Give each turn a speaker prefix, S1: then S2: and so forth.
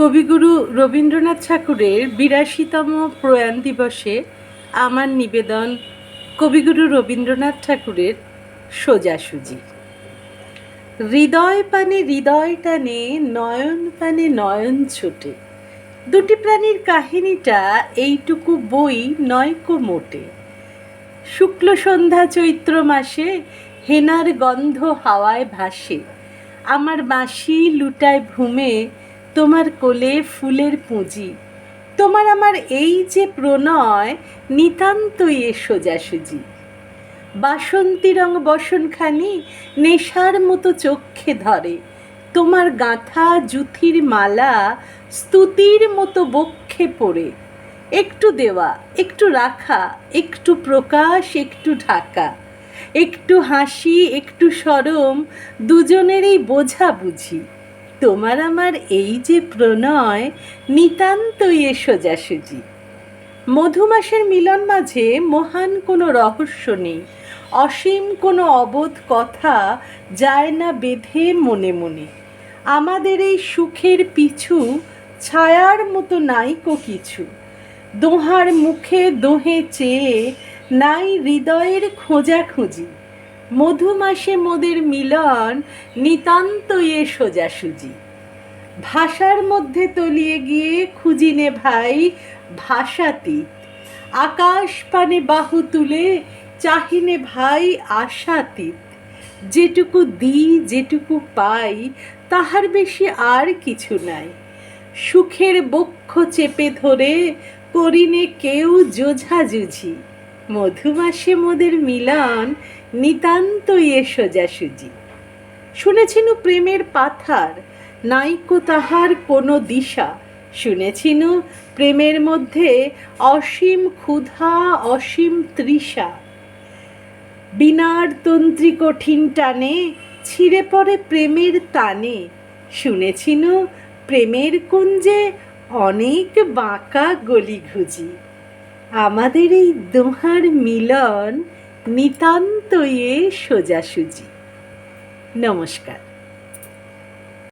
S1: কবিগুরু রবীন্দ্রনাথ ঠাকুরের ৮২তম প্রয়াণ দিবসে আমার নিবেদন কবিগুরু রবীন্দ্রনাথ ঠাকুরের সোজাসুজি। হৃদয় পানে হৃদয় টানে, নয়ন পানে নয়ন ছোটে, দুটি প্রাণীর কাহিনীটা এইটুকু বই নয়কো মোটে। শুক্ল সন্ধ্যা চৈত্র মাসে হেনার গন্ধ হাওয়ায় ভাসে, আমার বাঁশি লুটায় ভূমে, তোমার কোলে ফুলের পুঁজি। তোমার আমার এই যে প্রণয়, নিতান্তই এ সোজাসুজি। বাসন্তী রং বসনখানি নেশার মতো চক্ষে ধরে, তোমার গাঁথা জুথির মালা স্তুতির মতো বক্ষে পড়ে। একটু দেওয়া, একটু রাখা, একটু প্রকাশ, একটু ঢাকা, একটু হাসি, একটু সরম, দুজনেরই বোঝা বুঝি। তোমার আমার এই যে প্রণয়, নিতান্তই এ সোজাসুজি। মধুমাসের মিলন মাঝে মহান কোনো রহস্য নেই, অসীম কোনো অবোধ কথা যায় না বেঁধে মনে মনে। আমাদের এই সুখের পিছু ছায়ার মতো নাইকো কিছু, দোহার মুখে দোহে চেয়ে নাই হৃদয়ের খোঁজাখুঁজি। মধুমাসে মোদের মিলন, নিতান্তই এ সোজাসুজি। ভাষার মধ্যে তলিয়ে গিয়ে খুঁজিনে ভাই ভাষাতীত, আকাশ পানে বাহু তুলে চাহিনে ভাই আশাতীত। যেটুকু দিই যেটুকু পাই তাহার বেশি আর কিছু নাই, সুখের বক্ষ চেপে ধরে করিনে কেউ জোঝাজুঝি। মধুমাসে মোদের মিলন, নিতান্তই এ সোজাসুজি। শুনেছিনু প্রেমের পাথার, নাইকো তাহার কোনো দিশা, শুনেছিনু প্রেমের মধ্যে অসীম ক্ষুধা, অসীম তৃষা। বীণার তন্ত্রী কঠিন টানে ছিঁড়ে পড়ে প্রেমের টানে, শুনেছিনু প্রেমের কুঞ্জে অনেক বাঁকা গলিঘুজি। আমাদের এই দোহার মিলন, নিতান্তই এ সোজাসুজি। নমস্কার।